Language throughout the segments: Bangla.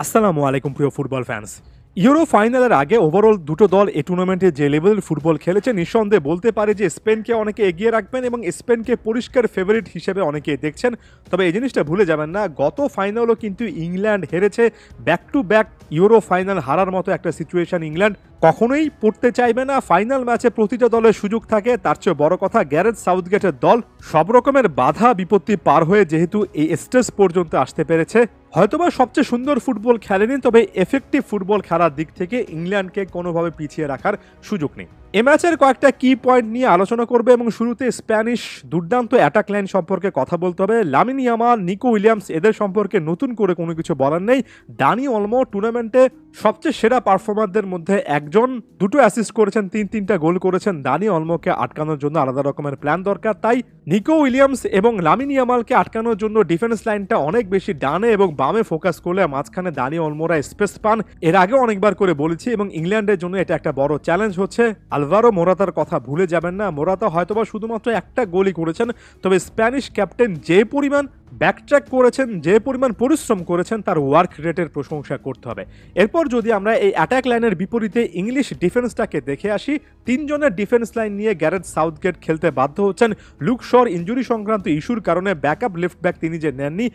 আসসালামু আলাইকুম প্রিয় ফুটবল ফ্যান্স। ইউরো ফাইনালের আগে ওভারঅল দুটো দল এই টুর্নামেন্টে যে লেভেলের ফুটবল খেলেছে নিঃসন্দেহে বলতে পারে যে স্পেনকে অনেকে এগিয়ে রাখবেন এবং স্পেনকে পরিষ্কার ফেভারিট হিসেবে অনেকে দেখছেন। তবে এই জিনিসটা ভুলে যাবেন না, গত ফাইনালও কিন্তু ইংল্যান্ড হেরেছে। Back to back euro final হারার মতো একটা সিচুয়েশন ইংল্যান্ড কখনোই পড়তে চাইবে না। ফাইনাল ম্যাচে প্রতিটা দলের সুযোগ থাকে, তার চেয়ে বড় কথা গ্যারেথ সাউথগেটের দল সব রকমের বাধা বিপত্তি পার হয়ে যেহেতু এই স্টেজ পর্যন্ত আসতে পেরেছে, হয়তোবা সবচেয়ে সুন্দর ফুটবল খেলেনি, তবে এফেক্টিভ ফুটবল খেলার দিক থেকে ইংল্যান্ডকে কোনোভাবে পিছিয়ে রাখার সুযোগ নেই। এ ম্যাচের কয়েকটা কি পয়েন্ট নিয়ে আলোচনা করবে এবং শুরুতে স্প্যানিশ দুর্দান্ত অ্যাটাক লাইন সম্পর্কে কথা বলতে হবে। লামিন ইয়ামাল, নিকো উইলিয়ামস এদের সম্পর্কে নতুন করে কোনো কিছু বলার নেই। দানি অলমো টুর্নামেন্টে সবচেয়ে সেরা পারফর্মারদের মধ্যে একজন, দুটো অ্যাসিস্ট করেছেন, তিনটা গোল করেছেন। দানি অলমোকে আটকানোর জন্য আলাদা রকমের প্ল্যান দরকার, তাই নিকো উইলিয়ামস এবং লামিন ইয়ামালকে আটকানোর জন্য ডিফেন্স লাইনটা অনেক বেশি ডানে এবং বামে ফোকাস করলে মাঝখানে দানি অলমোরা স্পেস পান। এর আগে অনেকবার করে বলেছি এবং ইংল্যান্ডের জন্য এটা একটা বড় চ্যালেঞ্জ হচ্ছে। আলভারো মোরাতার কথা ভুলে যাবেন না, মোরাতা হয়তোবা শুধুমাত্র একটা গোলই করেছেন, তবে স্প্যানিশ ক্যাপ্টেন যে পরিমাণ ব্যাকট্র্যাক করেছেন, যে পরিমাণ পরিশ্রম করেছেন, তার ওয়ার্ক রেটের প্রশংসা করতে হবে। এরপর যদি আমরা এই অ্যাটাক লাইনের বিপরীতে ইংলিশ ডিফেন্সটাকে দেখে আসি, তিনজনের ডিফেন্স লাইন নিয়ে গ্যারেথ সাউথগেট খেলতে বাধ্য হচ্ছেন। লুক শর ইনজুরি সংক্রান্ত ইস্যুর কারণে ব্যাকআপ লেফট ব্যাক তিনি যে নেননি,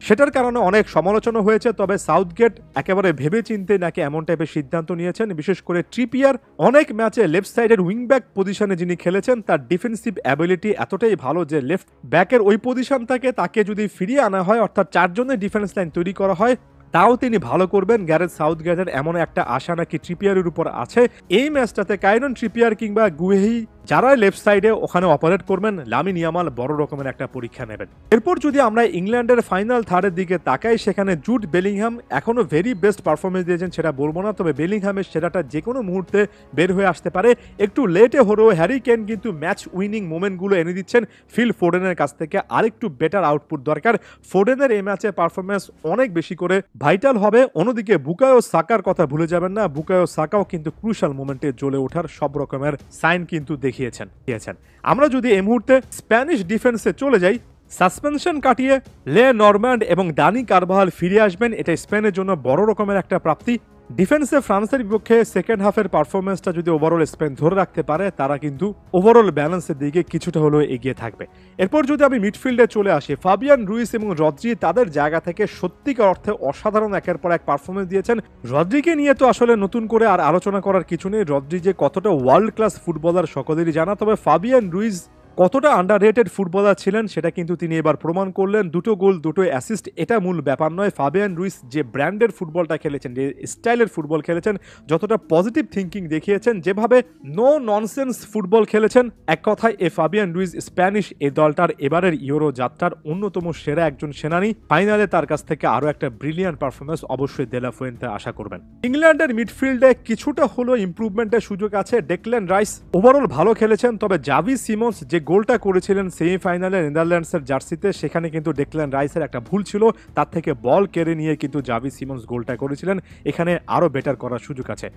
সেটার কারণে অনেক সমালোচনা হয়েছে। তবে সাউথগেট একেবারে ভেবে চিন্তে নাকি এমন টাইপের সিদ্ধান্ত নিয়েছেন। বিশেষ করে ট্রিপিয়ার অনেক ম্যাচে লেফট সাইডের উইংব্যাক পজিশনে যিনি খেলেছেন, তার ডিফেন্সিভ অ্যাবিলিটি এতটাই ভালো যে লেফট ব্যাকের ওই পজিশন থেকে তাকে যদি ফিরিয়ে আনা হয়, অর্থাৎ চারজনের ডিফেন্স লাইন তৈরি করা হয়, তাও তিনি ভালো করবেন। গ্যারেথ সাউথগেটের এমন একটা আশা নাকি ট্রিপিয়ারের উপর আছে। এই ম্যাচটাতে কাইরন ট্রিপিয়ার কিংবা গুয়েহি যারা লেফট সাইডে ওখানে অপারেট করবেন, লামিন ইয়ামাল বড় রকমের একটা পরীক্ষা নেবেন। এরপর যদি আমরা ইংল্যান্ডের ফাইনাল থার্ডের দিকে তাকাই, সেখানে জুড বেলিংহাম এখনো ভেরি বেস্ট পারফরমেন্স দিয়েছেন সেটা বলবো না, তবে বেলিংহামের সেরাটা যে কোনো মুহূর্তে বের হয়ে আসতে পারে। একটু লেটে হলেও হ্যারি কেন কিন্তু ম্যাচ উইনিং মোমেন্টগুলো এনে দিচ্ছেন ফিল ফোডেনের কাছ থেকে। আরেকটু বেটার আউটপুট দরকার ফোডেনের এই ম্যাচে, পারফরমেন্স অনেক বেশি করে ভাইটাল হবে। অন্যদিকে বুকায়ো সাকার কথা ভুলে যাবেন না, বুকায়ো সাকাও কিন্তু ক্রুশাল মোমেন্টে জ্বলে ওঠার সব রকমের সাইন কিন্তু দেখিয়েছেন। আমরা যদি এই মুহূর্তে স্প্যানিশ ডিফেন্সে চলে যাই, সাসপেনশন কাটিয়ে লে নরম্যান্ড এবং দানি কারভাহাল ফিরে আসবেন, এটা স্পেনের জন্য বড় রকমের একটা প্রাপ্তি। ডিফেন্সে ফ্রান্সের বিপক্ষে সেকেন্ড হাফের পারফরমেন্সটা যদি ওভারঅল স্পেন ধরে রাখতে পারে, তারা কিন্তু ওভারঅল ব্যালেন্সের দিকে কিছুটা হলেও এগিয়ে থাকবে। এরপর যদি আমি মিডফিল্ডে চলে আসি, ফাবিয়ান রুইস এবং রদ্রি তাদের জায়গা থেকে সত্যিকার অর্থে অসাধারণ একের পর এক পারফরমেন্স দিয়েছেন। রদ্রিকে নিয়ে তো আসলে নতুন করে আর আলোচনা করার কিছু নেই, রদ্রি যে কতটা ওয়ার্ল্ড ক্লাস ফুটবলার সকলেরই জানা। তবে ফাবিয়ান রুইস কতটা আন্ডাররেটেড ফুটবলার ছিলেন সেটা কিন্তু তিনি এবার প্রমাণ করলেন। দুটো গোল, দুটো অ্যাসিস্ট, এটা মূল ব্যাপার নয়। ফাবিয়ান রুইস যে ব্র্যান্ডের ফুটবলটা খেলেছেন, যে স্টাইলের ফুটবল খেলেছেন, যতটা পজিটিভ থিঙ্কিং দেখিয়েছেন, যেভাবে নো ননসেন্স ফুটবল খেলেছেন, এক কথায় এ ফাবিয়ান রুইস স্প্যানিশ এই দলটার এবারের ইউরো যাত্রার অন্যতম সেরা একজন সেনানী। ফাইনালে তার কাছ থেকে আরও একটা ব্রিলিয়ান্ট পারফরমেন্স অবশ্যই দে লা ফুয়েন্তে আশা করবেন। ইংল্যান্ডের মিডফিল্ডে কিছুটা হলেও ইম্প্রুভমেন্টের সুযোগ আছে। ডেকল্যান রাইস ওভারঅল ভালো খেলেছেন, তবে জাভি সিমন্স যে গোলটা করেছিলেন সেমিফাইনালে নেদারল্যান্ডসের জার্সিতে, সেখানে কিন্তু ডেকল্যান রাইসের একটা ভুল ছিল, তার থেকে বল কেড়ে নিয়ে কিন্তু জাভি সিমন্স গোলটা করেছিলেন। এখানে আরও বেটার করার সুযোগ আছে।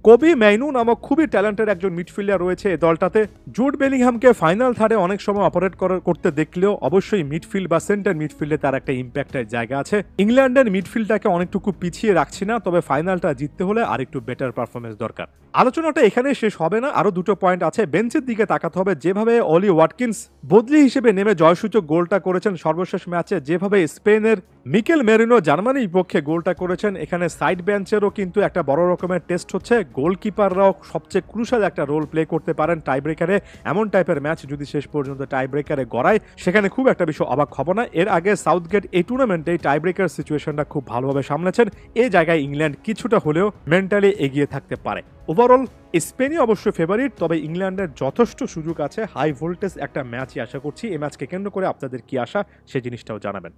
কবি ম্যাইনু নামক খুবই ট্যালেন্টেড একজন মিডফিল্ডার রয়েছে এই দলটাতে। জুড বেলিংহামকে ফাইনাল থার্ডে অনেক সময় অপারেট করতে দেখলেও অবশ্যই মিডফিল্ড বা সেন্টার মিডফিল্ডে তার একটা ইম্প্যাক্টের জায়গা আছে। ইংল্যান্ডের মিডফিল্ডটাকে অনেকটুকু পিছিয়ে রাখছি না, তবে ফাইনালটা জিততে হলে আরেকটু বেটার পারফরমেন্স দরকার। আলোচনাটা এখানে শেষ হবে না, আরও দুটো পয়েন্ট আছে। বেঞ্চের দিকে তাকাতে হবে। যেভাবে অলি ওয়াটকিন্স বদলি হিসেবে নেমে জয়সূচক গোলটা করেছেন সর্বশেষ ম্যাচে, যেভাবে স্পেনের মিকেল মেরিনো জার্মানির বিপক্ষে গোলটা করেছেন, এখানে সাইড বেঞ্চেরও কিন্তু একটা বড় রকমের টেস্ট হচ্ছে। গোলকিপাররাও সবচেয়ে ক্রুশাল একটা রোল প্লে করতে পারেন টাই ব্রেকারে। এমন টাইপের ম্যাচ যদি শেষ পর্যন্ত টাই ব্রেকারে গড়ায়, সেখানে খুব একটা বেশি অবাক হব না। এর আগে সাউথগেট এই টুর্নামেন্টে টাই ব্রেকার সিচুয়েশনটা খুব ভালোভাবে সামলেছেন। এই জায়গায় ইংল্যান্ড কিছুটা হলেও মেন্টালি এগিয়ে থাকতে পারে। ওভারঅল স্পেনই অবশ্য ফেভারিট, তবে ইংল্যান্ডের যথেষ্ট সুযোগ আছে। হাই ভোল্টেজ একটা ম্যাচই আশা করছি। এই ম্যাচকে কেন্দ্র করে আপনাদের কি আশা, সেই জিনিসটাও জানাবেন।